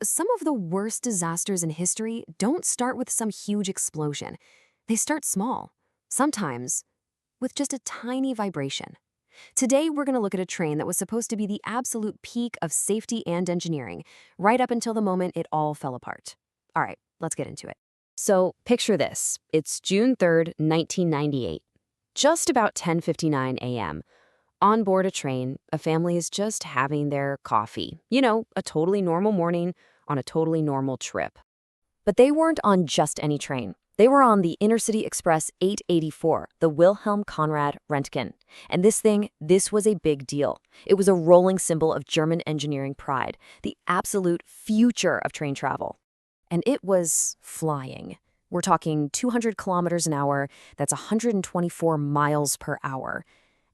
Some of the worst disasters in history don't start with some huge explosion. They start small, sometimes with just a tiny vibration. Today, we're going to look at a train that was supposed to be the absolute peak of safety and engineering, right up until the moment it all fell apart. All right, let's get into it. So, picture this. It's June 3rd, 1998. Just about 10:59 a.m. On board a train, a family is just having their coffee. A totally normal morning on a totally normal trip. But they weren't on just any train. They were on the Intercity Express 884, the Wilhelm Conrad Röntgen. And this was a big deal. It was a rolling symbol of German engineering pride, the absolute future of train travel. And it was flying. We're talking 200 kilometers an hour. That's 124 miles per hour.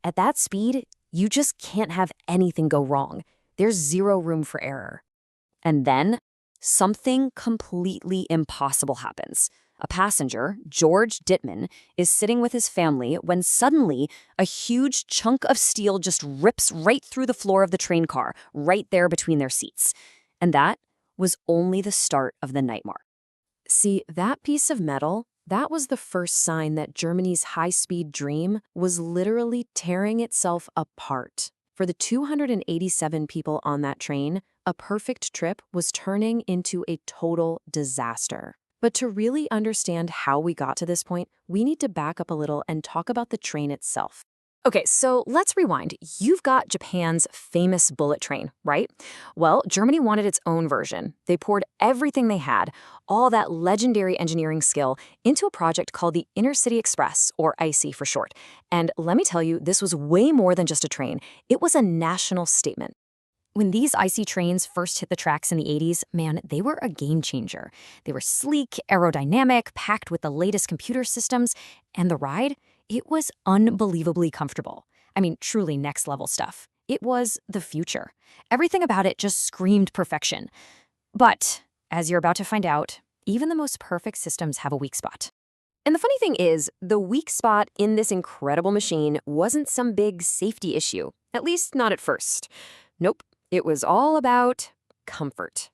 At that speed, you just can't have anything go wrong. There's zero room for error. And then, something completely impossible happens. A passenger, George Dittman, is sitting with his family when suddenly a huge chunk of steel just rips right through the floor of the train car, right there between their seats. And that was only the start of the nightmare. See, that piece of metal, that was the first sign that Germany's high-speed dream was literally tearing itself apart. For the 287 people on that train, a perfect trip was turning into a total disaster. But to really understand how we got to this point, we need to back up a little and talk about the train itself. Okay, so let's rewind. You've got Japan's famous bullet train, right? Well, Germany wanted its own version. They poured everything they had, all that legendary engineering skill, into a project called the Intercity Express, or IC for short. And let me tell you, this was way more than just a train. It was a national statement. When these IC trains first hit the tracks in the 80s, man, they were a game changer. They were sleek, aerodynamic, packed with the latest computer systems, and the ride? It was unbelievably comfortable. I mean, truly next-level stuff. It was the future. Everything about it just screamed perfection. But, as you're about to find out, even the most perfect systems have a weak spot. And the funny thing is, the weak spot in this incredible machine wasn't some big safety issue, at least not at first. Nope, it was all about comfort.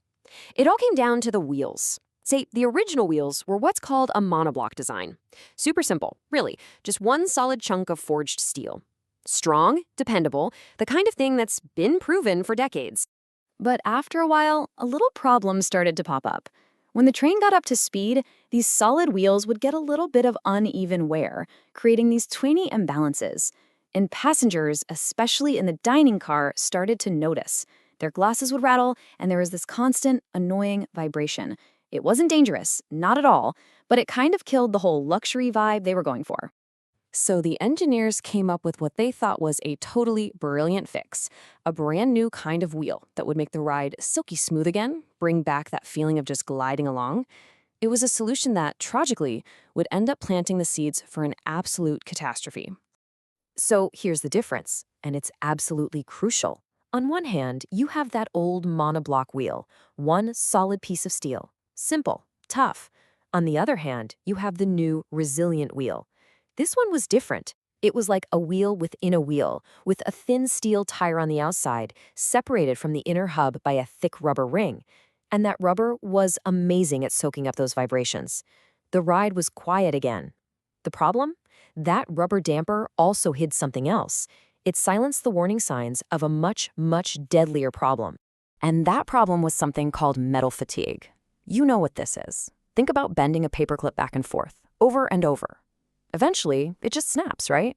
It all came down to the wheels. Say, the original wheels were what's called a monoblock design. Super simple, really, just one solid chunk of forged steel. Strong, dependable, the kind of thing that's been proven for decades. But after a while, a little problem started to pop up. When the train got up to speed, these solid wheels would get a little bit of uneven wear, creating these twinny imbalances. And passengers, especially in the dining car, started to notice. Their glasses would rattle, and there was this constant, annoying vibration. It wasn't dangerous, not at all, but it kind of killed the whole luxury vibe they were going for. So the engineers came up with what they thought was a totally brilliant fix, a brand new kind of wheel that would make the ride silky smooth again, bring back that feeling of just gliding along. It was a solution that, tragically, would end up planting the seeds for an absolute catastrophe. So here's the difference, and it's absolutely crucial. On one hand, you have that old monoblock wheel, one solid piece of steel. Simple, tough. On the other hand, you have the new resilient wheel. This one was different. It was like a wheel within a wheel, with a thin steel tire on the outside, separated from the inner hub by a thick rubber ring. And that rubber was amazing at soaking up those vibrations. The ride was quiet again. The problem? That rubber damper also hid something else. It silenced the warning signs of a much, much deadlier problem. And that problem was something called metal fatigue. You know what this is. Think about bending a paperclip back and forth, over and over. Eventually, it just snaps, right?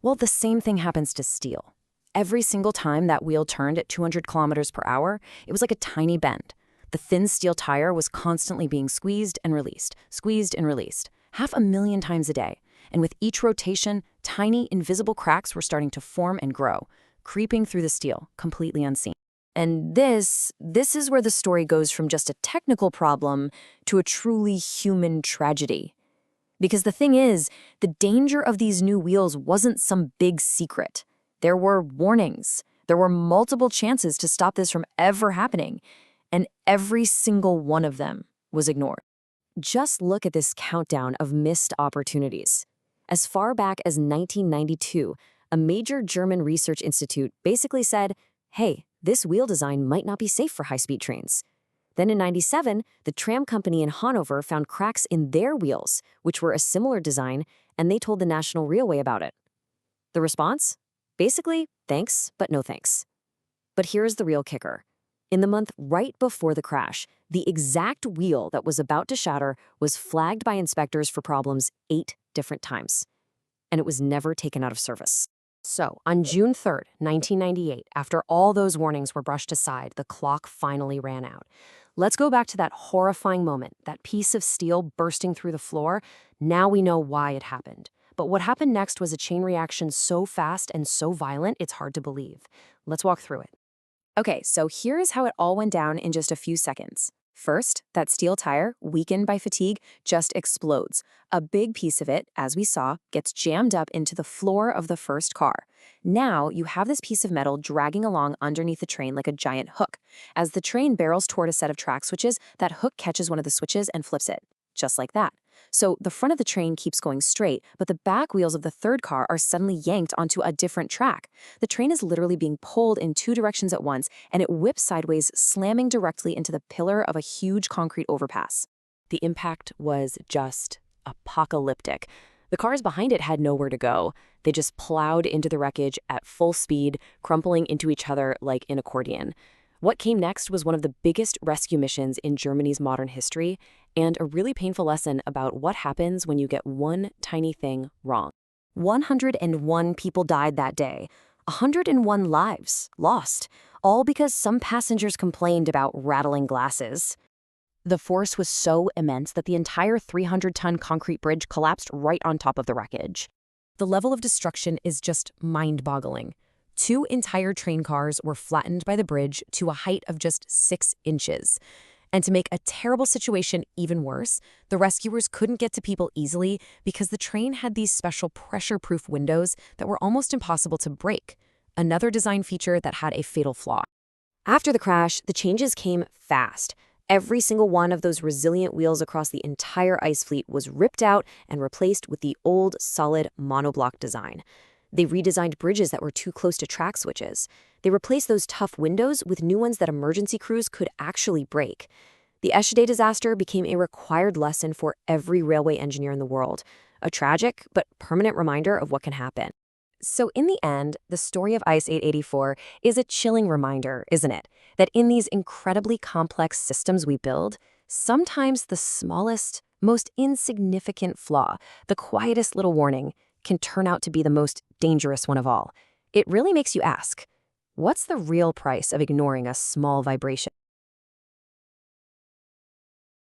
Well, the same thing happens to steel. Every single time that wheel turned at 200 kilometers per hour, it was like a tiny bend. The thin steel tire was constantly being squeezed and released, 500,000 times a day. And with each rotation, tiny, invisible cracks were starting to form and grow, creeping through the steel, completely unseen. And this is where the story goes from just a technical problem to a truly human tragedy. Because the thing is, the danger of these new wheels wasn't some big secret. There were warnings. There were multiple chances to stop this from ever happening. And every single one of them was ignored. Just look at this countdown of missed opportunities. As far back as 1992, a major German research institute basically said, hey, this wheel design might not be safe for high-speed trains. Then in 97, the tram company in Hanover found cracks in their wheels, which were a similar design, and they told the National Railway about it. The response? Basically, thanks, but no thanks. But here's the real kicker. In the month right before the crash, the exact wheel that was about to shatter was flagged by inspectors for problems 8 different times, and it was never taken out of service. So, on June 3rd, 1998, after all those warnings were brushed aside, the clock finally ran out. Let's go back to that horrifying moment, that piece of steel bursting through the floor. Now we know why it happened. But what happened next was a chain reaction so fast and so violent, it's hard to believe. Let's walk through it. Okay, so here's how it all went down in just a few seconds. First, that steel tire, weakened by fatigue, just explodes. A big piece of it, as we saw, gets jammed up into the floor of the first car. Now, you have this piece of metal dragging along underneath the train like a giant hook. As the train barrels toward a set of track switches, that hook catches one of the switches and flips it. Just like that. So the front of the train keeps going straight, but the back wheels of the third car are suddenly yanked onto a different track. The train is literally being pulled in 2 directions at once, and it whips sideways, slamming directly into the pillar of a huge concrete overpass. The impact was just apocalyptic. The cars behind it had nowhere to go. They just plowed into the wreckage at full speed, crumpling into each other like an accordion. What came next was one of the biggest rescue missions in Germany's modern history, and a really painful lesson about what happens when you get one tiny thing wrong. 101 people died that day, 101 lives lost, all because some passengers complained about rattling glasses. The force was so immense that the entire 300-ton concrete bridge collapsed right on top of the wreckage. The level of destruction is just mind-boggling. 2 entire train cars were flattened by the bridge to a height of just 6 inches. And to make a terrible situation even worse, the rescuers couldn't get to people easily because the train had these special pressure-proof windows that were almost impossible to break, another design feature that had a fatal flaw. After the crash, the changes came fast. Every single one of those resilient wheels across the entire ICE fleet was ripped out and replaced with the old, solid monoblock design. They redesigned bridges that were too close to track switches. They replaced those tough windows with new ones that emergency crews could actually break. The Eschede disaster became a required lesson for every railway engineer in the world, a tragic but permanent reminder of what can happen. So in the end, the story of ICE 884 is a chilling reminder, isn't it? That in these incredibly complex systems we build, sometimes the smallest, most insignificant flaw, the quietest little warning, can turn out to be the most dangerous one of all. It really makes you ask, what's the real price of ignoring a small vibration?